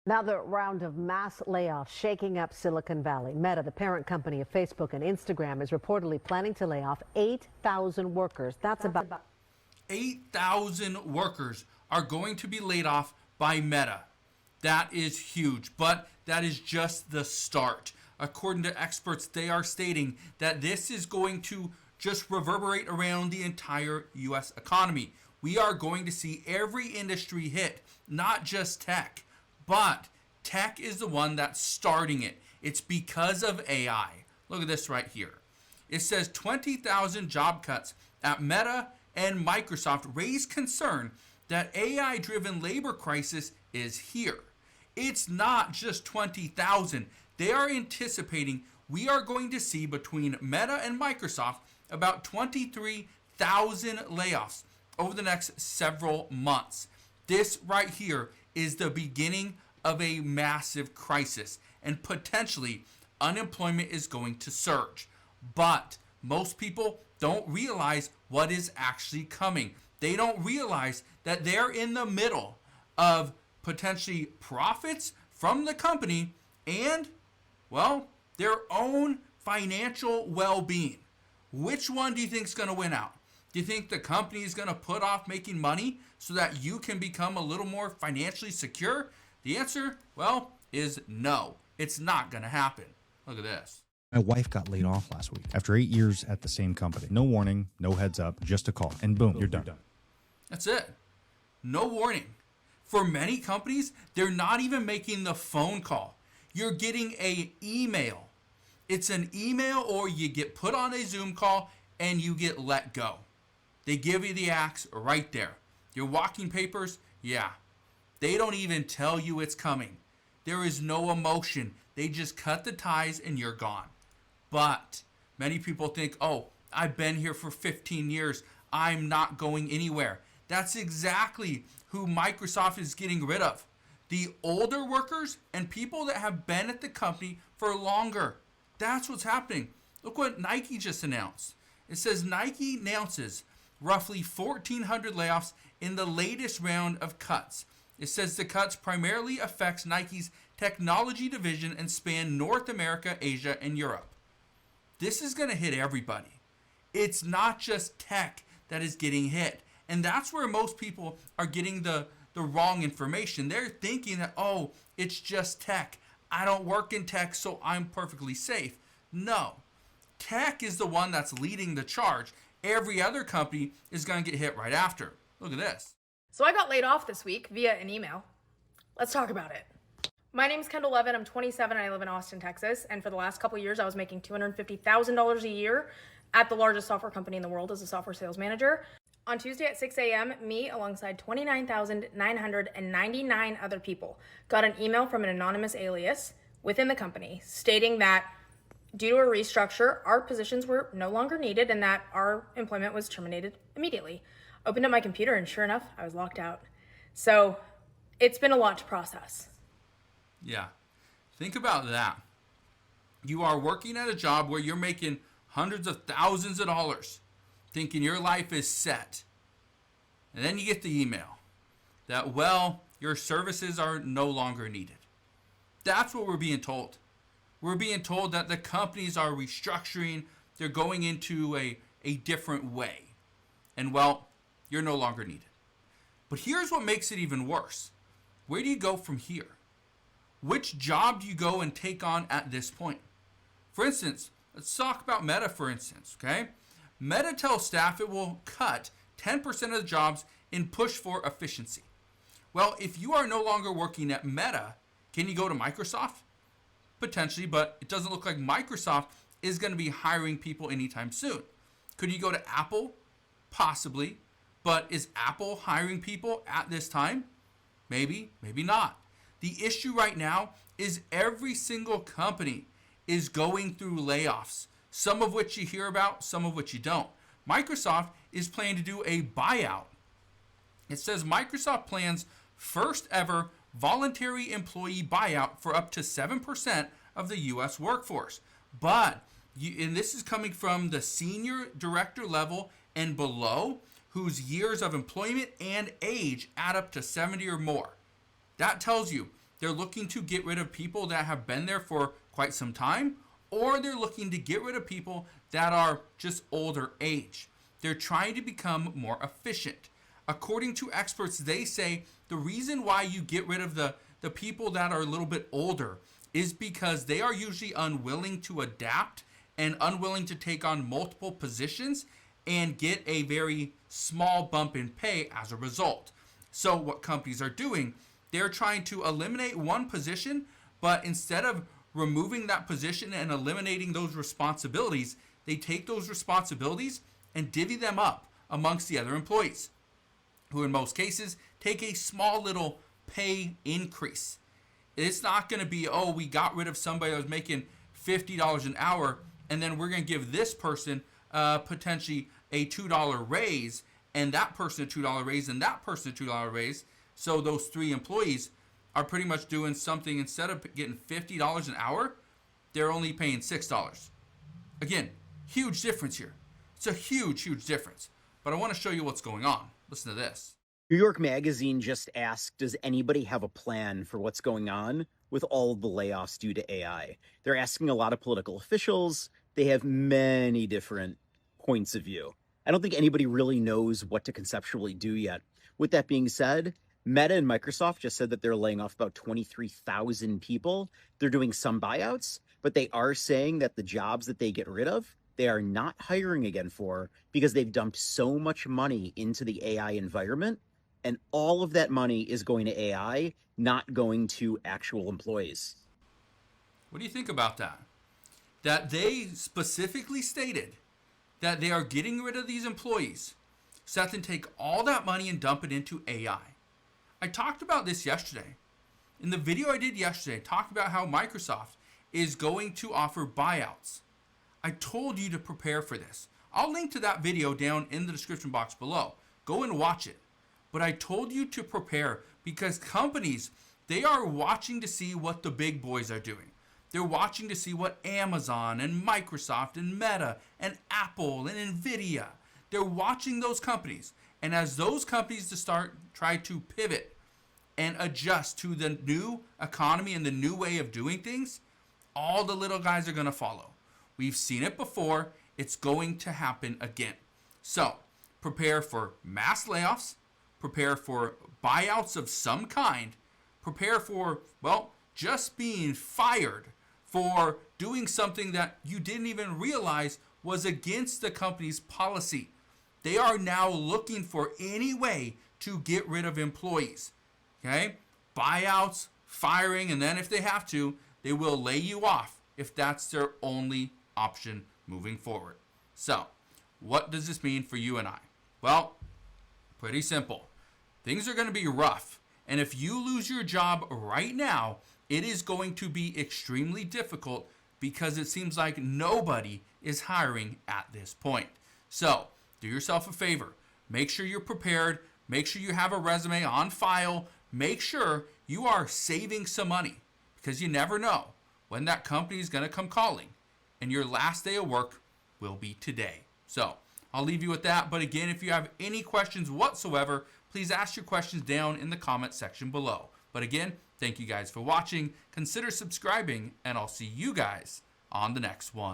Another round of mass layoffs shaking up Silicon Valley. Meta, the parent company of Facebook and Instagram, is reportedly planning to lay off 8,000 workers. That's about 8,000 workers are going to be laid off by Meta. That is huge, but that is just the start. According to experts, they are stating that this is going to just reverberate around the entire U.S. economy. We are going to see every industry hit, not just tech. But tech is the one that's starting it. It's because of AI. Look at this right here. It says 20,000 job cuts at Meta and Microsoft raise concern that AI-driven labor crisis is here. It's not just 20,000. They are anticipating we are going to see between Meta and Microsoft about 23,000 layoffs over the next several months. This right here is the beginning of a massive crisis, and potentially unemployment is going to surge. But most people don't realize what is actually coming. They don't realize that they're in the middle of potentially profits from the company and, well, their own financial well-being. Which one do you think is going to win out? Do you think the company is going to put off making money so that you can become a little more financially secure? The answer, well, is no. It's not going to happen. Look at this. My wife got laid off last week after 8 years at the same company. No warning, no heads up, just a call, and boom, you're done. That's it. No warning. For many companies, they're not even making the phone call. You're getting an email. It's an email, or you get put on a Zoom call and you get let go. They give you the axe right there. Your walking papers, yeah. They don't even tell you it's coming. There is no emotion. They just cut the ties and you're gone. But many people think, oh, I've been here for 15 years. I'm not going anywhere. That's exactly who Microsoft is getting rid of. The older workers and people that have been at the company for longer. That's what's happening. Look what Nike just announced. It says Nike announces roughly 1,400 layoffs in the latest round of cuts. It says the cuts primarily affects Nike's technology division and span North America, Asia, and Europe. This is going to hit everybody. It's not just tech that is getting hit. And that's where most people are getting the wrong information. They're thinking that, oh, it's just tech. I don't work in tech, so I'm perfectly safe. No. Tech is the one that's leading the charge. Every other company is going to get hit right after. Look at this. So I got laid off this week via an email. Let's talk about it. My name's Kendall Levin. I'm 27 and I live in Austin, Texas. And for the last couple of years, I was making $250,000 a year at the largest software company in the world as a software sales manager. On Tuesday at 6 a.m., me, alongside 29,999 other people, got an email from an anonymous alias within the company stating that due to a restructure, our positions were no longer needed and that our employment was terminated immediately. Opened up my computer and sure enough, I was locked out. So it's been a lot to process. Yeah. Think about that. You are working at a job where you're making hundreds of thousands of dollars, thinking your life is set. And then you get the email that, well, your services are no longer needed. That's what we're being told. We're being told that the companies are restructuring. They're going into a different way. And, well, you're no longer needed. But here's what makes it even worse. Where do you go from here? Which job do you go and take on at this point? For instance, let's talk about Meta, for instance, okay? Meta tells staff it will cut 10% of the jobs and push for efficiency. Well, if you are no longer working at Meta, can you go to Microsoft? Potentially, but it doesn't look like Microsoft is going to be hiring people anytime soon. Could you go to Apple? Possibly. But is Apple hiring people at this time? Maybe, maybe not. The issue right now is every single company is going through layoffs, some of which you hear about, some of which you don't. Microsoft is planning to do a buyout. It says Microsoft plans first ever voluntary employee buyout for up to 7% of the U.S. workforce. But, and this is coming from the senior director level and below, whose years of employment and age add up to 70 or more. That tells you They're looking to get rid of people that have been there for quite some time, or they're looking to get rid of people that are just older age. They're trying to become more efficient. According to experts, they say the reason why you get rid of the people that are a little bit older is because they are usually unwilling to adapt and unwilling to take on multiple positions and get a very small bump in pay as a result. So what companies are doing, they're trying to eliminate one position, but instead of removing that position and eliminating those responsibilities, they take those responsibilities and divvy them up amongst the other employees, who in most cases take a small little pay increase. It's not going to be, oh, we got rid of somebody that was making $50 an hour, and then we're going to give this person potentially a $2 raise, and that person a $2 raise, and that person a $2 raise. So those three employees are pretty much doing something. Instead of getting $50 an hour, they're only paying $6. Again, huge difference here. It's a huge, huge difference. But I want to show you what's going on. Listen to this. New York Magazine just asked, does anybody have a plan for what's going on with all of the layoffs due to AI? They're asking a lot of political officials. They have many different points of view. I don't think anybody really knows what to conceptually do yet. With that being said, Meta and Microsoft just said that they're laying off about 23,000 people. They're doing some buyouts, but they are saying that the jobs that they get rid of, they are not hiring again for, because they've dumped so much money into the AI environment, and all of that money is going to AI, not going to actual employees. What do you think about that? That they specifically stated that they are getting rid of these employees so that they can take all that money and dump it into AI. I talked about this yesterday. In the video I did yesterday, I talked about how Microsoft is going to offer buyouts. I told you to prepare for this. I'll link to that video down in the description box below. Go and watch it. But I told you to prepare because companies, they are watching to see what the big boys are doing. They're watching to see what Amazon and Microsoft and Meta and Apple and Nvidia, they're watching those companies. And as those companies try to pivot and adjust to the new economy and the new way of doing things, all the little guys are going to follow. We've seen it before. It's going to happen again. So prepare for mass layoffs, prepare for buyouts of some kind, prepare for, well, just being fired for doing something that you didn't even realize was against the company's policy. They are now looking for any way to get rid of employees. Okay? Buyouts, firing, and then if they have to, they will lay you off if that's their only option moving forward. So, what does this mean for you and I? Well, pretty simple. Things are going to be rough. And if you lose your job right now, it is going to be extremely difficult because it seems like nobody is hiring at this point. So, do yourself a favor. Make sure you're prepared. Make sure you have a resume on file. Make sure you are saving some money because you never know when that company is going to come calling and your last day of work will be today. So, I'll leave you with that. But again, if you have any questions whatsoever, please ask your questions down in the comment section below. But again, thank you guys for watching. Consider subscribing, and I'll see you guys on the next one.